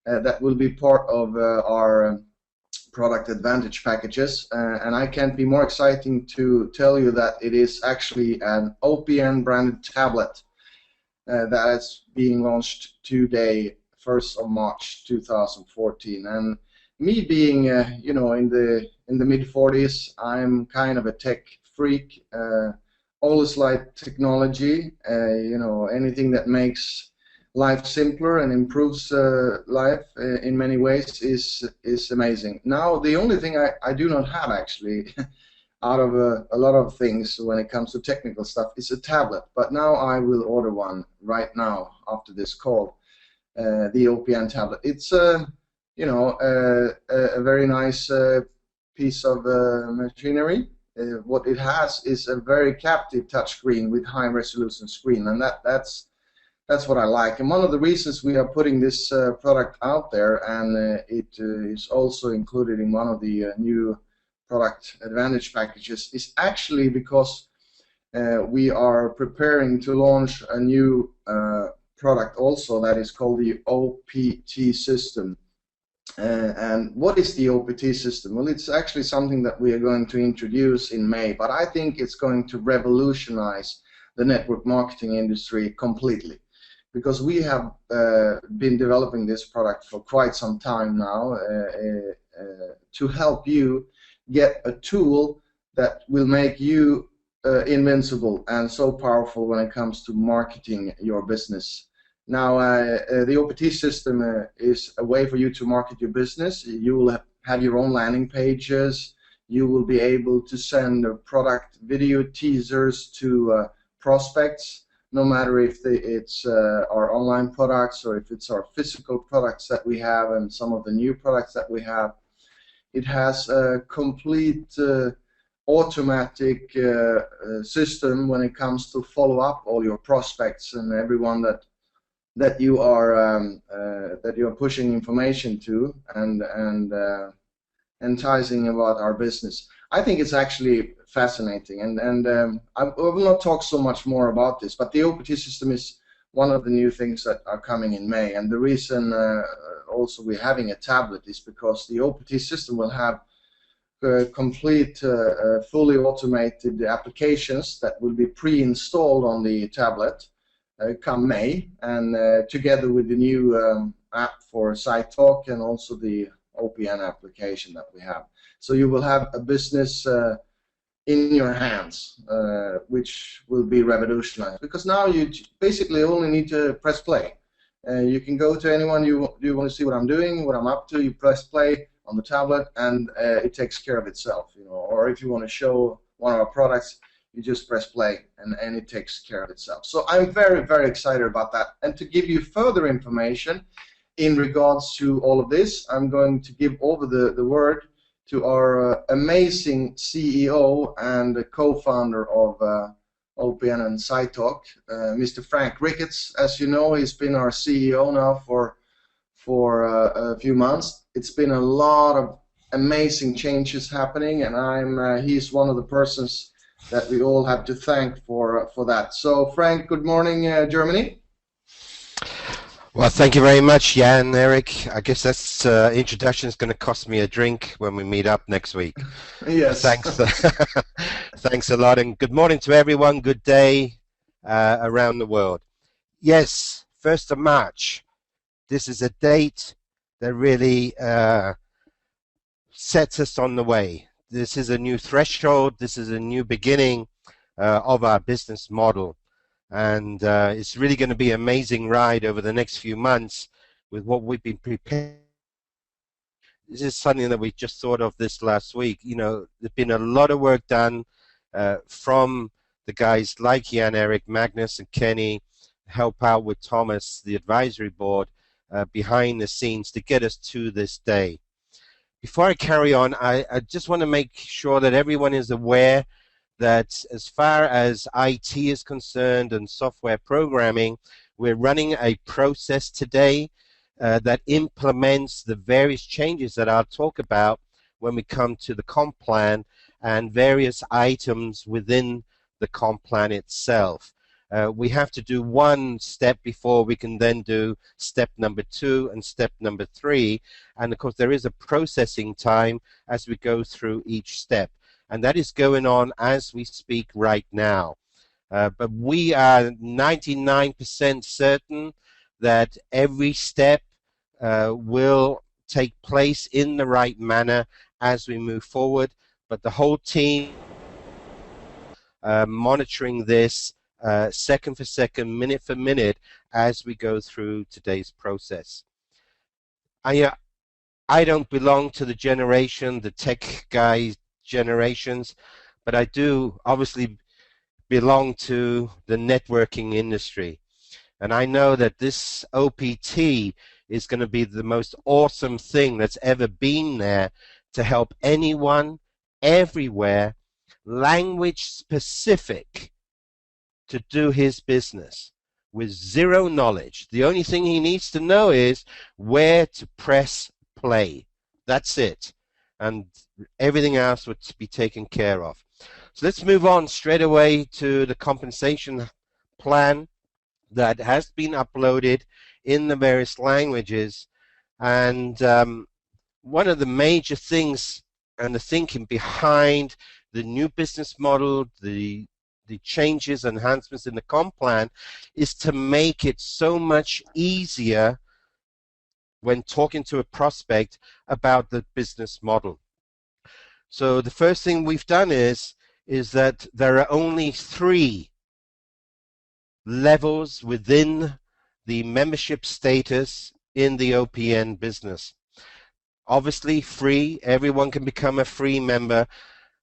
that will be part of our product advantage packages, and I can't be more exciting to tell you that it is actually an OPN branded tablet that is being launched today, 1st of March 2014. And me being you know, in the mid-40s, I'm kind of a tech freak. Always like technology, you know, anything that makes life simpler and improves life in many ways is amazing. Now, the only thing I do not have actually out of a lot of things when it comes to technical stuff is a tablet, but now I will order one right now after this call, the OPN tablet. It's you know, a very nice piece of machinery. What it has is a very captive touchscreen with high resolution screen, and that's what I like. And one of the reasons we are putting this product out there, and it is also included in one of the new product advantage packages, is actually because we are preparing to launch a new product also that is called the OPT system. And what is the OPT system? Well, it's actually something that we are going to introduce in May, but I think it's going to revolutionize the network marketing industry completely, because we have been developing this product for quite some time now to help you get a tool that will make you invincible and so powerful when it comes to marketing your business. Now, the OPT system is a way for you to market your business. You will have your own landing pages. You will be able to send product video teasers to prospects, no matter if it's our online products or if it's our physical products that we have and some of the new products that we have. It has a complete automatic system when it comes to follow up all your prospects and everyone that you are pushing information to and enticing about our business. I think it's actually fascinating, and I will not talk so much more about this, but the OPT system is one of the new things that are coming in May, and the reason also we're having a tablet is because the OPT system will have complete fully automated applications that will be pre-installed on the tablet come May, and together with the new app for SiteTalk and also the OPN application that we have. So you will have a business in your hands, which will be revolutionized, because now you basically only need to press play. You can go to anyone you want to see what I'm doing, what I'm up to. You press play on the tablet, and it takes care of itself. You know, or if you want to show one of our products, you just press play, and it takes care of itself. So I'm very, very excited about that. And to give you further information in regards to all of this, I'm going to give over the word to our amazing CEO and co-founder of OPN and SiteTalk, Mr. Frank Ricketts. As you know, he's been our CEO now for a few months. It's been a lot of amazing changes happening, and he's one of the persons that we all have to thank for that. So, Frank, good morning, Germany. Well, thank you very much, Jan, Eric. I guess that's introduction is going to cost me a drink when we meet up next week. Yes. Thanks. Thanks a lot, and good morning to everyone. Good day around the world. Yes, 1st of March. This is a date that really sets us on the way. This is a new threshold. This is a new beginning of our business model. And it's really going to be an amazing ride over the next few months with what we've been preparing. This is something that we just thought of this last week. You know, there's been a lot of work done from the guys like Jan, Eric, Magnus, and Kenny, help out with Thomas, the advisory board, behind the scenes to get us to this day. Before I carry on, I just want to make sure that everyone is aware that as far as IT is concerned and software programming, we're running a process today that implements the various changes that I'll talk about when we come to the comp plan and various items within the comp plan itself. we have to do one step before we can then do step number 2 and step number 3. And of course, there is a processing time as we go through each step. And that is going on as we speak right now. But we are 99% certain that every step will take place in the right manner as we move forward. But the whole team monitoring this second for second, minute for minute, as we go through today's process. I don't belong to the generation, the tech guys generations, but I do obviously belong to the networking industry. And I know that this OPT is going to be the most awesome thing that's ever been there to help anyone, everywhere, language specific, to do his business with zero knowledge. The only thing he needs to know is where to press play. That's it. And everything else would be taken care of. So let's move on straight away to the compensation plan that has been uploaded in the various languages. And one of the major things and the thinking behind the new business model, the changes, enhancements in the comp plan, is to make it so much easier when talking to a prospect about the business model. So the first thing we've done is that there are only 3 levels within the membership status in the OPN business. Obviously free, everyone can become a free member,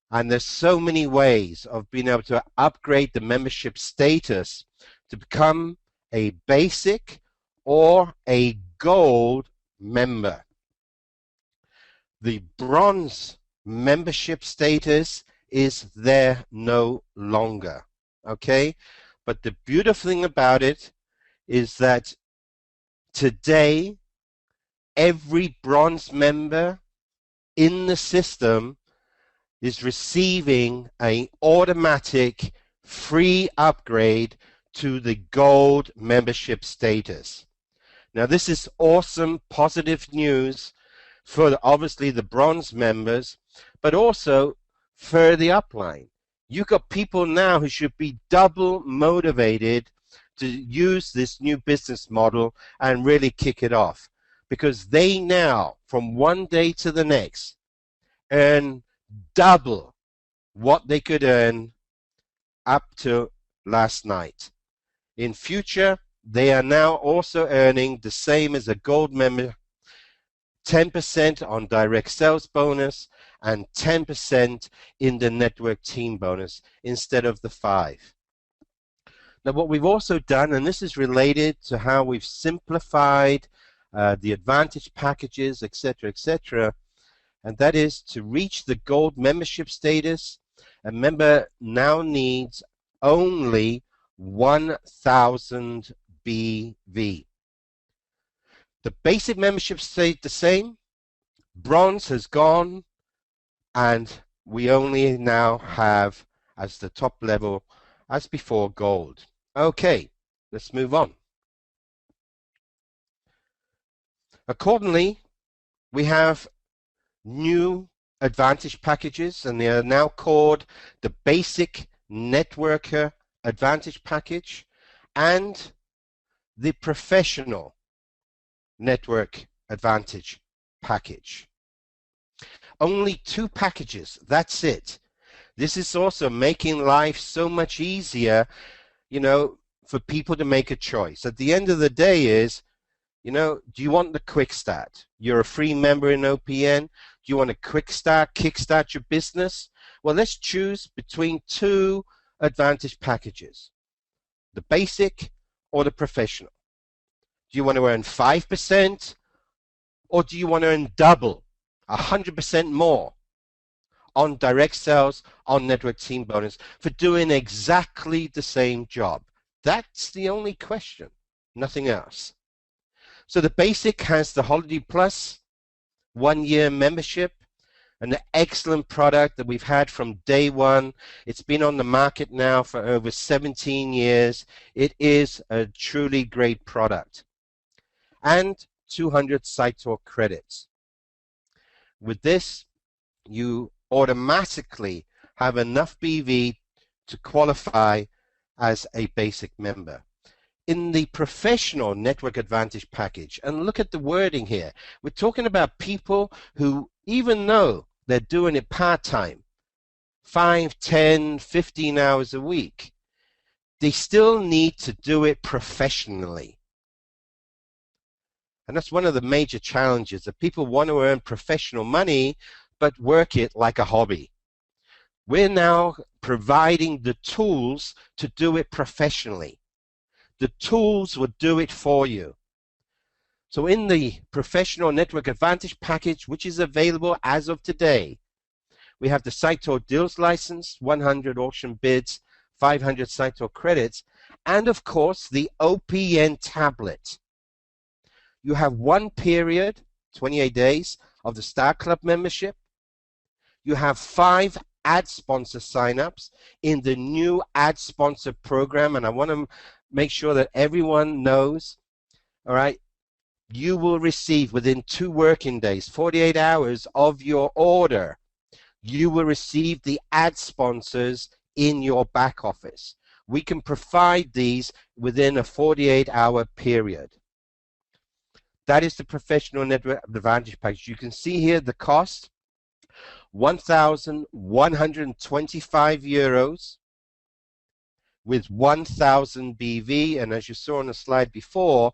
and there's so many ways of being able to upgrade the membership status to become a basic or a gold member. The bronze membership status is there no longer, okay? But the beautiful thing about it is that today every bronze member in the system is receiving an automatic free upgrade to the gold membership status. Now this is awesome, positive news for obviously the bronze members, but also for the upline. You've got people now who should be double motivated to use this new business model and really kick it off, because they now, from one day to the next, earn double what they could earn up to last night. In future, they are now also earning the same as a gold member, 10% on direct sales bonus and 10% in the network team bonus instead of the 5%. Now what we've also done, and this is related to how we've simplified the advantage packages, etc., and that is to reach the gold membership status, a member now needs only 1,000 BV. The basic membership stayed the same, bronze has gone, and we only now have as the top level as before gold. Okay, let's move on. Accordingly, we have new advantage packages, and they are now called the basic networker advantage package and the professional network advantage package. Only 2 packages, that's it. This is also making life so much easier, you know, for people to make a choice. At the end of the day is, you know, do you want the quick start? You're a free member in OPN. Do you want a quick start, kickstart your business? Well, let's choose between 2 advantage packages, the basic or the professional. Do you want to earn 5% or do you want to earn double, 100% more on direct sales, on network team bonus for doing exactly the same job? That's the only question, nothing else. So the basic has the Holiday Plus 1-year membership, An excellent product that we've had from day one. It's been on the market now for over 17 years. It is a truly great product. And 200 SiteTalk credits. With this, you automatically have enough BV to qualify as a basic member. In the professional network advantage package, and look at the wording here, we're talking about people who, even though they're doing it part-time, 5, 10, 15 hours a week, they still need to do it professionally. And that's one of the major challenges, that people want to earn professional money but work it like a hobby. We're now providing the tools to do it professionally. The tools will do it for you. So in the Professional Network Advantage package, which is available as of today, we have the SiteTalk Deals License, 100 auction bids, 500 SiteTalk credits, and of course the OPN tablet. You have one period, 28 days, of the Star Club membership. You have 5 ad sponsor signups in the new ad sponsor program, and I want to make sure that everyone knows, all right, you will receive within 2 working days, 48 hours of your order, you will receive the ad sponsors in your back office. We can provide these within a 48-hour period. That is the Professional Network Advantage package. You can see here the cost, 1,125 euros with 1,000 BV, and as you saw on the slide before,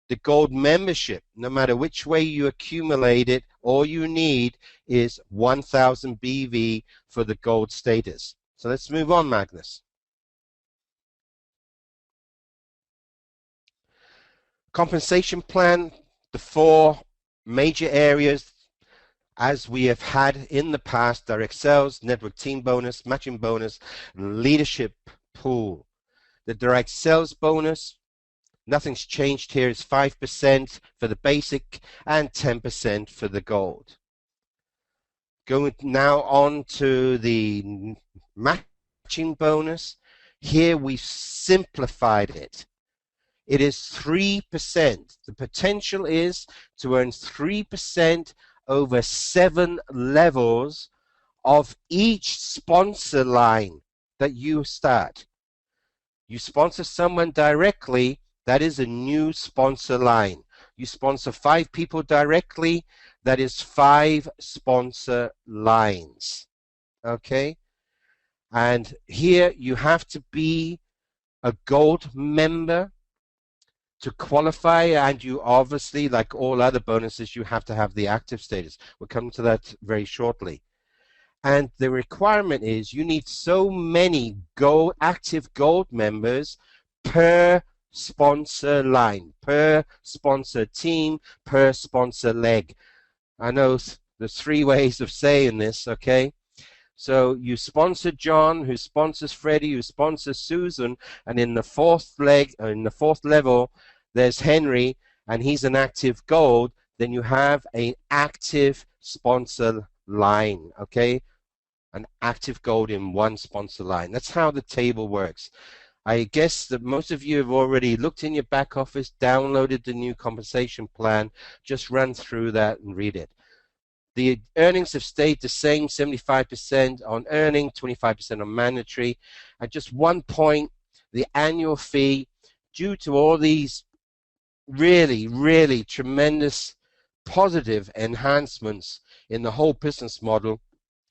the gold membership, no matter which way you accumulate it, all you need is 1,000 BV for the gold status. So let's move on, Magnus. Compensation plan, the 4 major areas as we have had in the past: direct sales, network team bonus, matching bonus, leadership pool. The direct sales bonus, nothing's changed here, is 5% for the basic and 10% for the gold. Going now on to the matching bonus. Here we've simplified it. It is 3%. The potential is to earn 3% over 7 levels of each sponsor line that you start. You sponsor someone directly, that is a new sponsor line. You sponsor 5 people directly, that is 5 sponsor lines. Okay? And here you have to be a gold member to qualify, and you obviously, like all other bonuses, you have to have the active status. We'll come to that very shortly. And the requirement is you need so many active gold members per sponsor line, per sponsor team, per sponsor leg. I know there's 3 ways of saying this, okay? So you sponsor John, who sponsors Freddie, who sponsors Susan, and in the 4th leg, in the 4th level, there's Henry, and he's an active gold. Then you have an active sponsor line, okay? An active gold in 1 sponsor line. That's how the table works. I guess that most of you have already looked in your back office, downloaded the new compensation plan, just run through that and read it. The earnings have stayed the same, 75% on earning, 25% on mandatory. At just 1 point, the annual fee, due to all these really, really tremendous positive enhancements in the whole business model,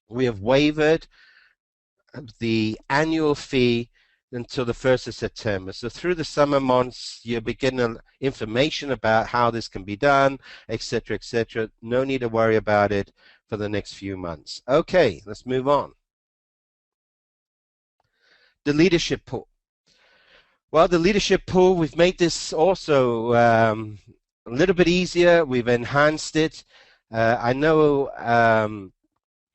we have waived the annual fee until the 1st of September. So through the summer months, you'll be getting information about how this can be done, etc., etc. No need to worry about it for the next few months. Okay, let's move on. The leadership pool. Well, the leadership pool, we've made this also a little bit easier. We've enhanced it. I know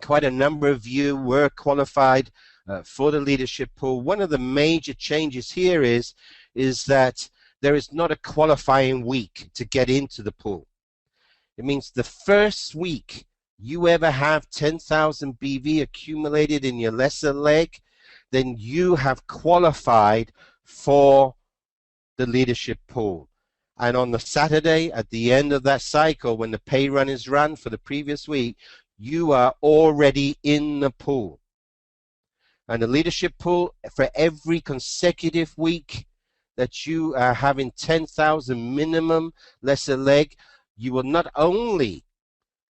quite a number of you were qualified for the leadership pool. One of the major changes here is that there is not a qualifying week to get into the pool. It means the first week you ever have 10,000 BV accumulated in your lesser leg, then you have qualified for the leadership pool. And on the Saturday, at the end of that cycle, when the pay run is run for the previous week, you are already in the pool. And the leadership pool, for every consecutive week that you are having 10,000 minimum lesser leg, you will not only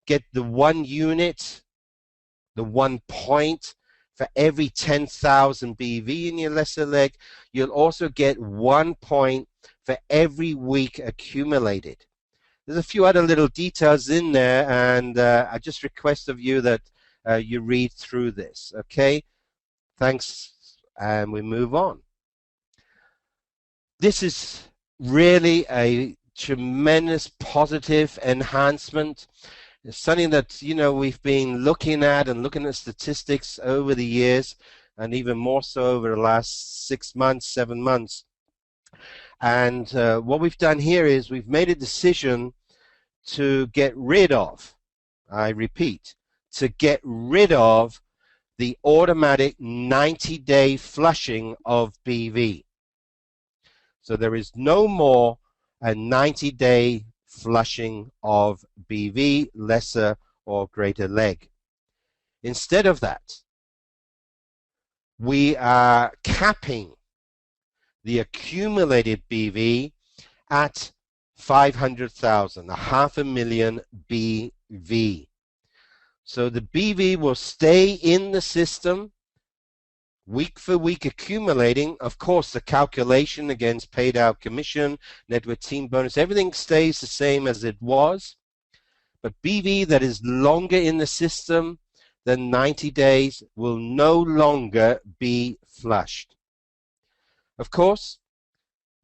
get the 1 unit, the 1 point for every 10,000 BV in your lesser leg, you'll also get 1 point for every week accumulated. There's a few other little details in there, and I just request of you that you read through this, okay? Thanks, and we move on. This is really a tremendous positive enhancement. It's something that, you know, we've been looking at statistics over the years, and even more so over the last 6 months, 7 months. And what we've done here is we've made a decision to get rid of, I repeat, to get rid of the automatic 90-day flushing of BV. So there is no more a 90-day flushing of BV, lesser or greater leg. Instead of that, we are capping the accumulated BV at 500,000, 500,000 BV. So the BV will stay in the system week for week accumulating. Of course, the calculation against paid out commission, network team bonus, everything stays the same as it was. But BV that is longer in the system than 90 days will no longer be flushed. Of course,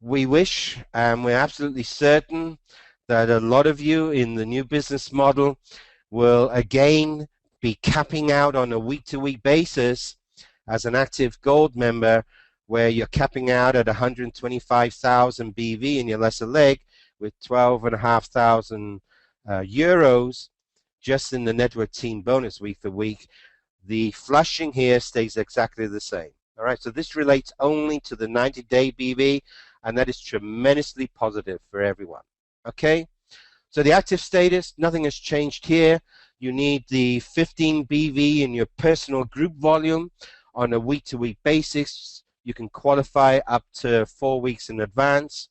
we wish, and we're absolutely certain, that a lot of you in the new business model will again be capping out on a week-to-week basis as an active gold member, where you're capping out at 125,000 BV in your lesser leg with 12,500 euros just in the network team bonus week for week. The flushing here stays exactly the same. All right, so this relates only to the 90-day BV, and that is tremendously positive for everyone. Okay, so the active status, nothing has changed here. You need the 15 BV in your personal group volume on a week-to-week basis. You can qualify up to 4 weeks in advance.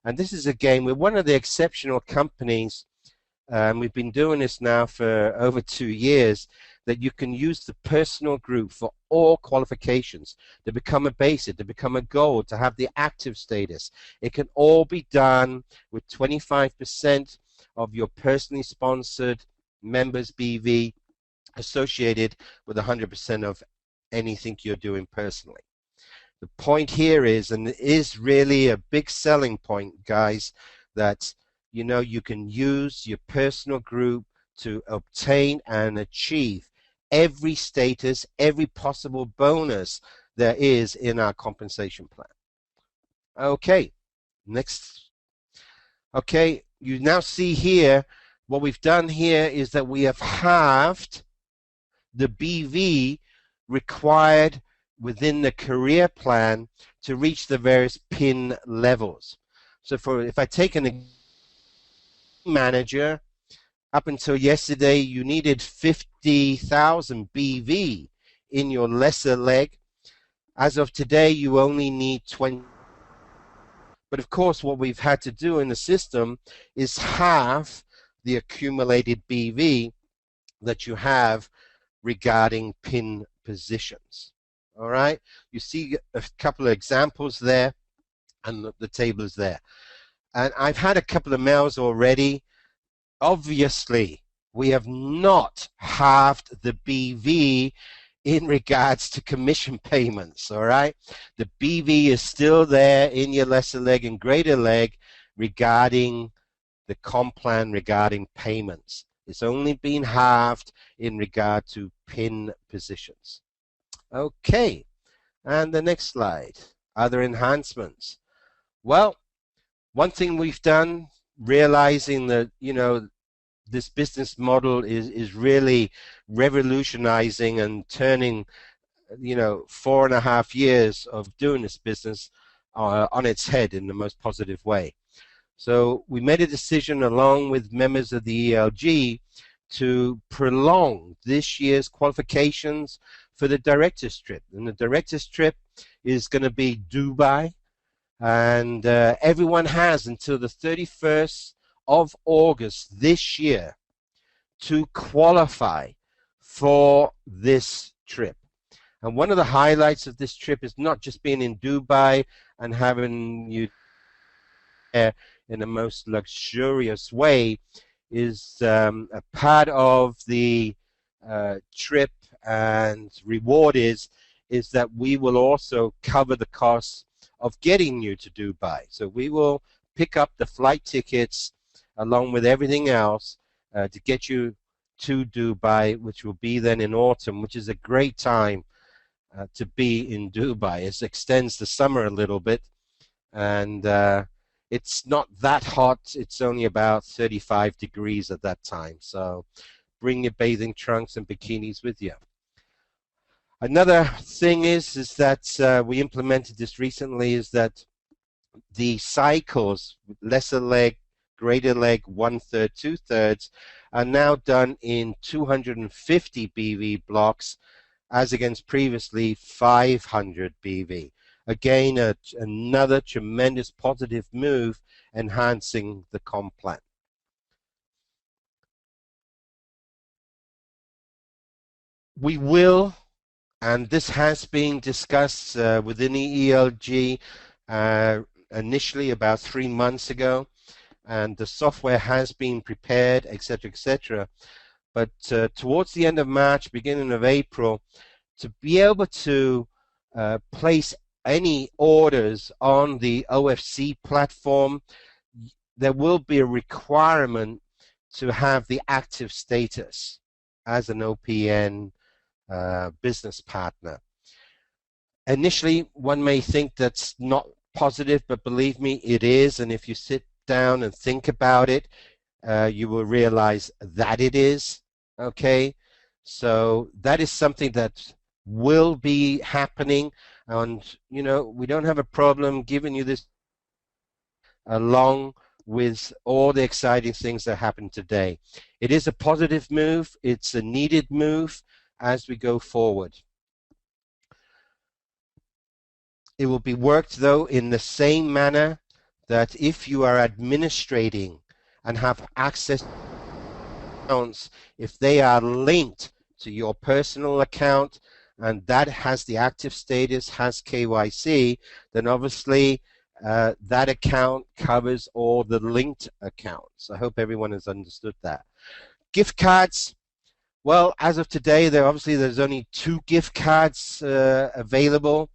And this is, again, we're one of the exceptional companies, and we've been doing this now for over 2 years, that you can use the personal group for all qualifications, to become a basic, to become a gold, to have the active status. It can all be done with 25% of your personally sponsored members BV associated with 100% of anything you're doing personally. The point here is, and it is really a big selling point, guys, that you know you can use your personal group to obtain and achieve every status, every possible bonus there is in our compensation plan. Okay, next. Okay, you now see here, what we've done here is that we have halved the BV required within the career plan to reach the various PIN levels. So if I take an manager, up until yesterday you needed 50,000 BV in your lesser leg. As of today you only need 20. But of course what we've had to do in the system is half the accumulated BV that you have regarding PIN positions. All right, you see a couple of examples there, and the table is there. And I've had a couple of mails already. Obviously, we have not halved the BV in regards to commission payments. All right, the BV is still there in your lesser leg and greater leg regarding the comp plan, regarding payments. It's only been halved in regard to PIN positions. Okay, and the next slide, other enhancements. Well, one thing we've done, realizing that, you know, this business model is really revolutionizing and turning, 4.5 years of doing this business on its head in the most positive way. So we made a decision along with members of the ELG to prolong this year's qualifications for the director's trip. And the director's trip is going to be Dubai, and everyone has until the 31st of August this year to qualify for this trip. And one of the highlights of this trip is not just being in Dubai and having you there in the most luxurious way, is a part of the trip and reward is that we will also cover the costs of getting you to Dubai. So we will pick up the flight tickets along with everything else to get you to Dubai, which will be then in autumn, which is a great time to be in Dubai. It extends the summer a little bit, and it's not that hot. It's only about 35 degrees at that time. So bring your bathing trunks and bikinis with you. Another thing is that we implemented this recently, is that the cycles, lesser leg, greater leg, 1/3, 2/3, are now done in 250 BV blocks, as against previously 500 BV. Again, another tremendous positive move, enhancing the comp plan. We will, and this has been discussed within the ELG initially about 3 months ago, and the software has been prepared, etc., etc. But towards the end of March, beginning of April, to be able to place any orders on the OFC platform, there will be a requirement to have the active status as an OPN business partner. Initially, one may think that's not positive, but believe me, it is. And if you sit down and think about it, you will realize that it is. Okay, so that is something that will be happening, and we don't have a problem giving you this along with all the exciting things that happen today. It is a positive move. It's a needed move as we go forward. It will be worked, though, in the same manner that if you are administrating and have access to accounts, if they are linked to your personal account and that has the active status, has KYC, then obviously that account covers all the linked accounts. I hope everyone has understood that. Gift cards. Well, as of today, there's only 2 gift cards available.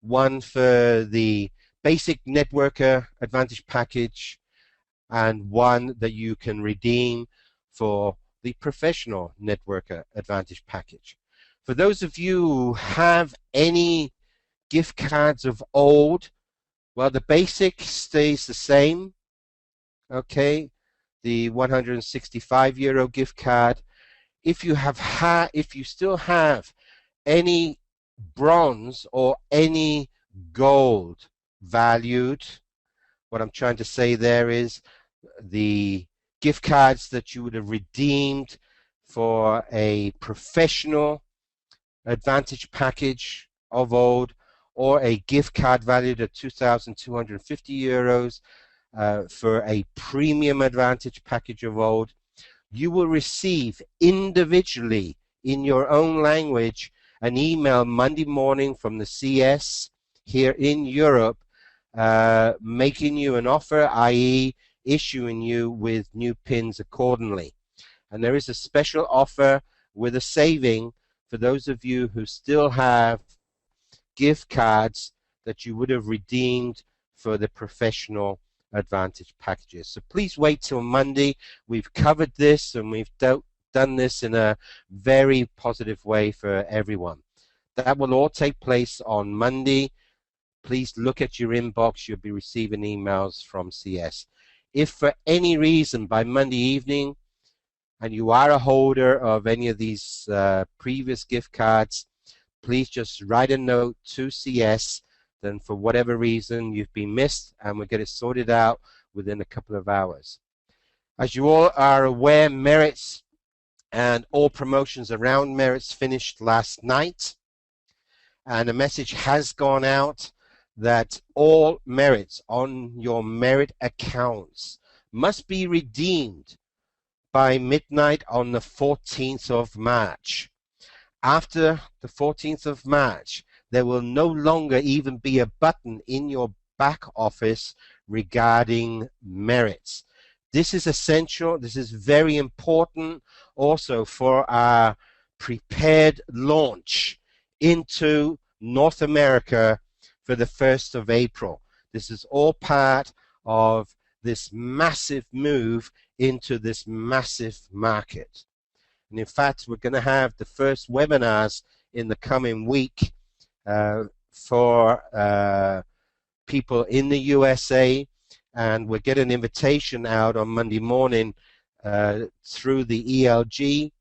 One for the basic networker advantage package, and one that you can redeem for the professional networker advantage package. For those of you who have any gift cards of old, well, the basic stays the same. Okay, the €165 gift card. If you still have any bronze or any gold valued, what I'm trying to say there is the gift cards that you would have redeemed for a professional advantage package of old, or a gift card valued at €2,250 for a premium advantage package of old, you will receive individually in your own language an email Monday morning from the CS here in Europe making you an offer, i.e. issuing you with new pins accordingly. And there is a special offer with a saving for those of you who still have gift cards that you would have redeemed for the professional advantage packages. So please wait till Monday. We've covered this and we've done this in a very positive way for everyone. That will all take place on Monday. Please look at your inbox. You'll be receiving emails from CS. If for any reason by Monday evening and you are a holder of any of these previous gift cards, please just write a note to CS. Then for whatever reason you've been missed, and we'll get it sorted out within a couple of hours. As you all are aware, merits and all promotions around merits finished last night, and a message has gone out that all merits on your merit accounts must be redeemed by midnight on the 14th of March. After the 14th of March, there will no longer even be a button in your back office regarding merits. This is essential. This is very important also for our prepared launch into North America for the 1st of April. This is all part of this massive move into this massive market. And in fact, we're going to have the first webinars in the coming week for people in the USA, and we'll get an invitation out on Monday morning through the ELG,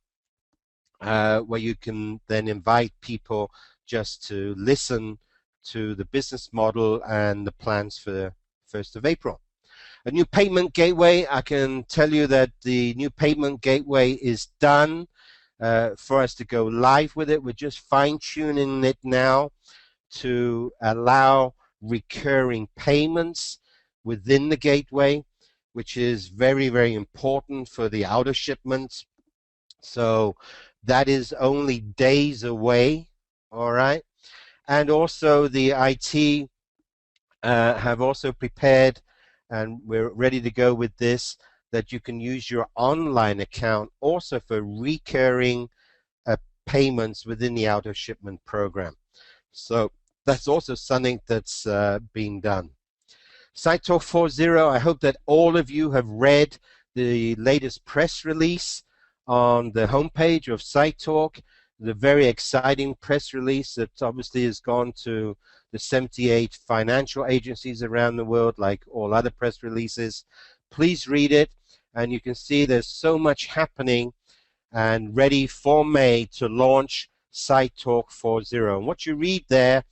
where you can then invite people just to listen to the business model and the plans for the 1st of April. A new payment gateway, I can tell you that the new payment gateway is done for us to go live with it. We're just fine-tuning it now to allow recurring payments within the gateway, which is very, very important for the outer shipments. So that is only days away, all right? And also the IT have also prepared, and we're ready to go with this, that you can use your online account also for recurring payments within the outer shipment program. So that's also something that's being done. SiteTalk 4.0, I hope that all of you have read the latest press release on the homepage of SiteTalk, the very exciting press release that obviously has gone to the 78 financial agencies around the world, like all other press releases. Please read it, and you can see there's so much happening and ready for May to launch SiteTalk 4.0. And what you read there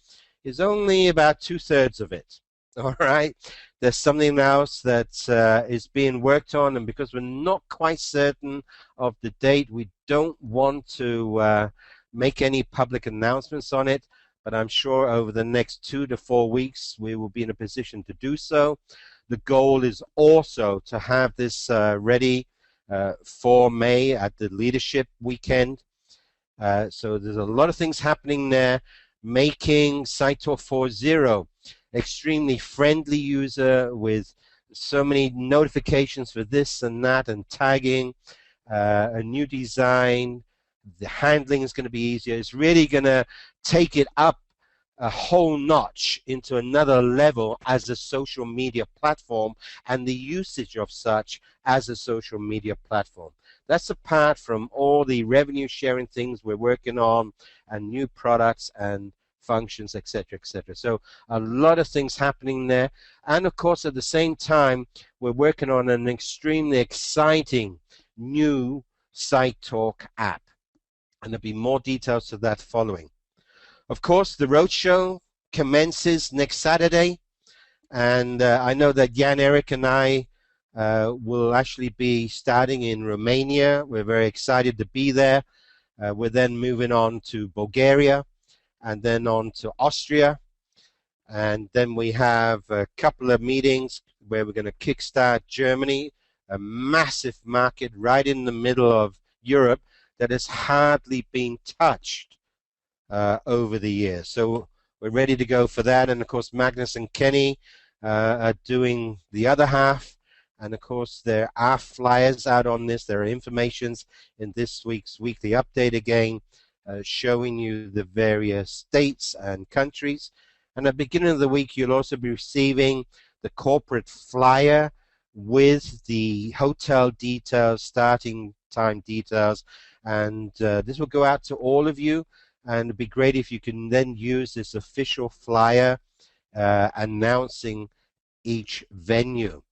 is only about 2/3 of it. All right, there's something else that is being worked on, and because we're not quite certain of the date, we don't want to make any public announcements on it, but I'm sure over the next 2 to 4 weeks we will be in a position to do so. The goal is also to have this ready for May at the leadership weekend. So there's a lot of things happening there, making SiteTalk 4.0 extremely friendly user with so many notifications for this and that and tagging, a new design. The handling is going to be easier. It's really going to take it up a whole notch into another level as a social media platform and the usage of such as a social media platform. That's apart from all the revenue sharing things we're working on and new products and functions, etc., etc. So a lot of things happening there, and of course at the same time we're working on an extremely exciting new SiteTalk app, and there'll be more details to that following. Of course, the roadshow commences next Saturday, and I know that Jan Erik and I will actually be starting in Romania. We're very excited to be there. We're then moving on to Bulgaria, and then on to Austria, and then we have a couple of meetings where we're going to kickstart Germany, a massive market right in the middle of Europe that has hardly been touched over the years. So we're ready to go for that, and of course Magnus and Kenny are doing the other half, and of course there are flyers out on this. There are informations in this week's weekly update again, showing you the various states and countries. And at the beginning of the week, you'll also be receiving the corporate flyer with the hotel details, starting time details, and this will go out to all of you, and it'd be great if you can then use this official flyer announcing each venue.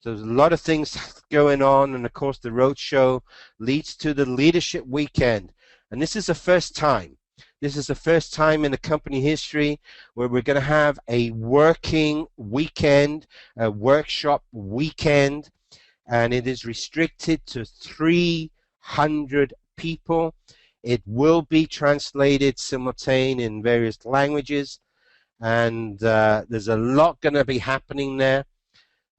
So there's a lot of things going on, and of course the roadshow leads to the leadership weekend. And this is the first time. This is the first time in the company history where we're going to have a working weekend, a workshop weekend, and it is restricted to 300 people. It will be translated simultaneously in various languages, and there's a lot going to be happening there.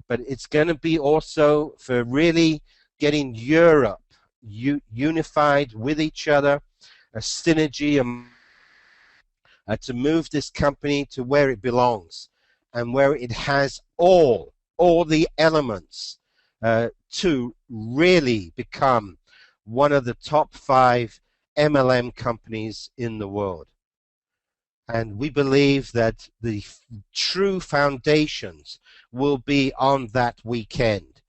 But it's going to be also for really getting Europe unified with each other, a synergy, to move this company to where it belongs and where it has all the elements to really become one of the top 5 MLM companies in the world. And we believe that the true foundations will be on that weekend.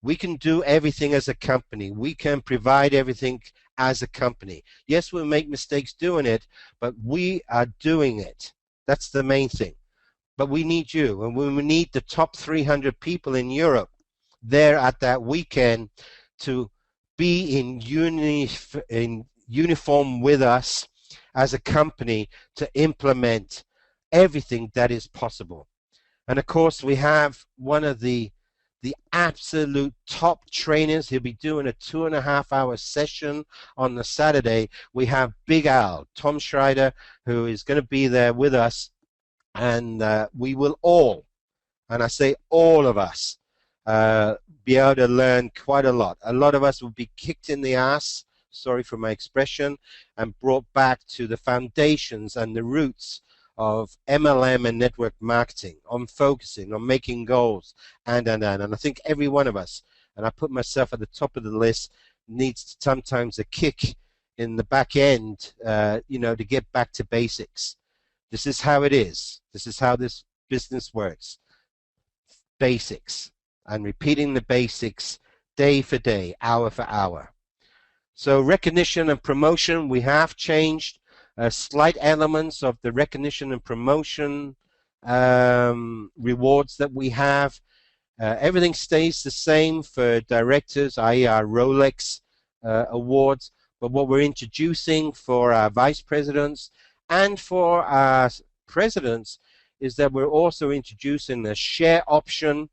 We can do everything as a company. We can provide everything as a company. Yes, we'll make mistakes doing it, but we are doing it. That's the main thing. But we need you, and we need the top 300 people in Europe there at that weekend to be in uniform with us as a company to implement everything that is possible. And of course, we have one of the absolute top trainers. He'll be doing a 2.5-hour session on the Saturday. We have Big Al, Tom Schreider, who is going to be there with us, and we will all, and I say all of us, be able to learn quite a lot. A lot of us will be kicked in the ass, sorry for my expression, and brought back to the foundations and the roots of MLM and network marketing, on focusing, on making goals, and I think every one of us, and I put myself at the top of the list, needs sometimes a kick in the back end, you know, to get back to basics. This is how it is. This is how this business works. Basics, and repeating the basics day for day, hour for hour. So recognition and promotion, we have changed slight elements of the recognition and promotion rewards that we have. Everything stays the same for directors, i.e. our Rolex awards, but what we're introducing for our vice presidents and for our presidents is that we're also introducing a share option.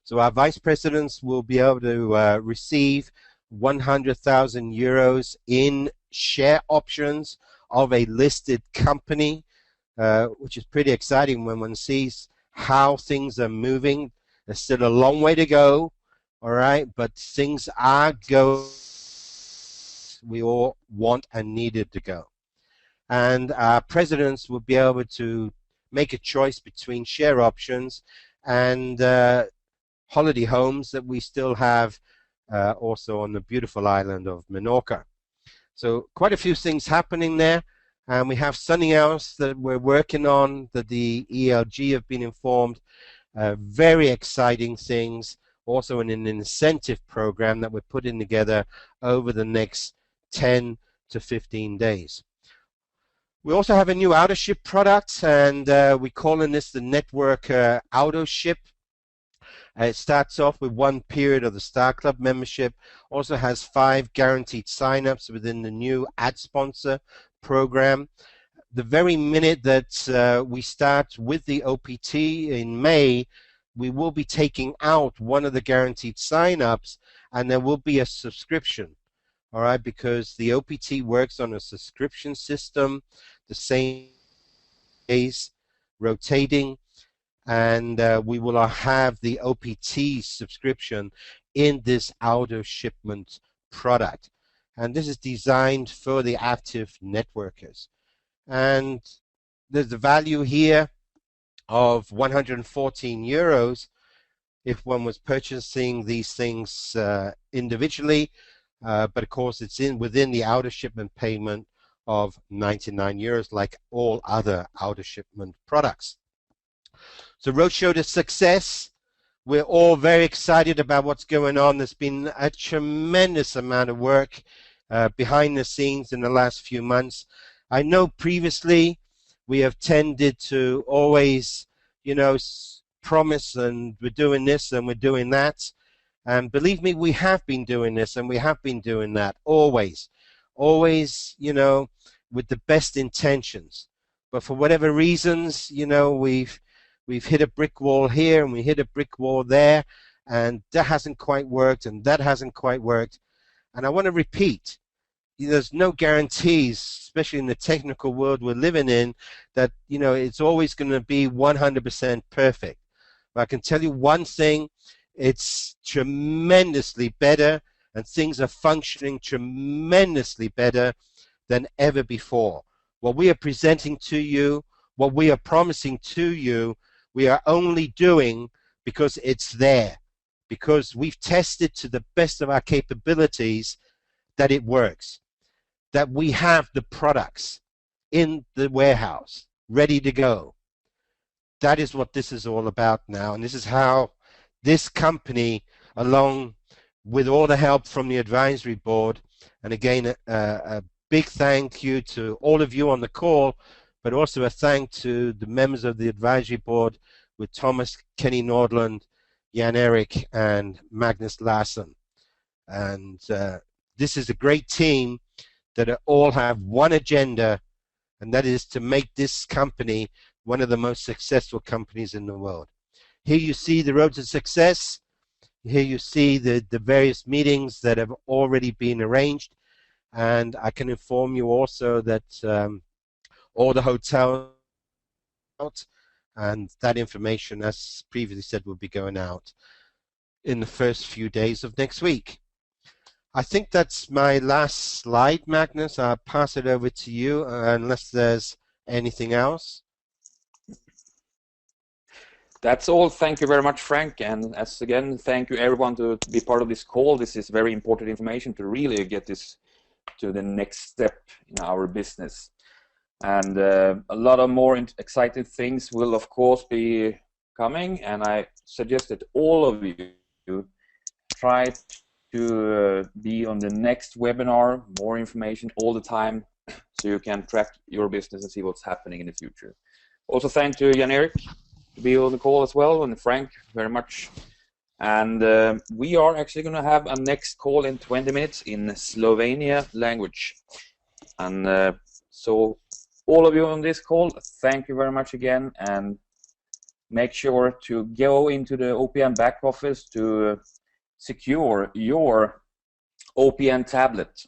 So our vice presidents will be able to receive 100,000 euros in share options of a listed company, which is pretty exciting when one sees how things are moving. There's still a long way to go, all right, but things are going we all want and needed to go. And our presidents will be able to make a choice between share options and holiday homes that we still have also on the beautiful island of Menorca. So quite a few things happening there, and we have something else that we're working on that the ELG have been informed. Very exciting things, also in an incentive program that we're putting together over the next 10 to 15 days. We also have a new auto ship product, and we're calling this the network auto ship. It starts off with 1 period of the Star Club membership, also has 5 guaranteed sign-ups within the new ad sponsor program. The very minute that we start with the OPT in May, we will be taking out one of the guaranteed sign-ups, and there will be a subscription, all right, because the OPT works on a subscription system, the same days rotating, and we will have the OPT subscription in this auto shipment product. And this is designed for the active networkers. And there's the value here of 114 euros if one was purchasing these things individually, but of course it's within the auto shipment payment of 99 euros like all other auto shipment products. So roadshow to success. We're all very excited about what's going on. There's been a tremendous amount of work behind the scenes in the last few months. I know previously we have tended to always, you know, promise and we're doing this and we're doing that. And believe me, we have been doing this and we have been doing that always, you know, with the best intentions. But for whatever reasons, you know, we've hit a brick wall here and we hit a brick wall there, and that hasn't quite worked and that hasn't quite worked. And I want to repeat, there's no guarantees, especially in the technical world we're living in, that, you know, it's always going to be 100% perfect. But I can tell you one thing, it's tremendously better, and things are functioning tremendously better than ever before. What we are presenting to you, what we are promising to you, we are only doing because it's there, because we've tested to the best of our capabilities that it works, that we have the products in the warehouse ready to go. That is what this is all about now, and this is how this company, along with all the help from the advisory board, and again a big thank you to all of you on the call, but also a thank to the members of the advisory board with Thomas, Kenny Nordland, Jan Erik, and Magnus Larsson. And this is a great team that all have one agenda, and that is to make this company one of the most successful companies in the world. Here you see the road to success. Here you see the various meetings that have already been arranged. And I can inform you also that all the hotels, and that information, as previously said, will be going out in the first few days of next week. I think that's my last slide, Magnus. I'll pass it over to you, unless there's anything else. That's all. Thank you very much, Frank. And as again, thank you everyone to be part of this call. This is very important information to really get this to the next step in our business. And a lot of more exciting things will, of course, be coming. And I suggest that all of you try to be on the next webinar, more information all the time, so you can track your business and see what's happening in the future. Also, thank you, Jan Erik, to be on the call as well, and Frank, very much. And we are actually going to have a next call in 20 minutes in Slovenia language. And so all of you on this call, thank you very much again, and make sure to go into the OPN back office to secure your OPN tablet.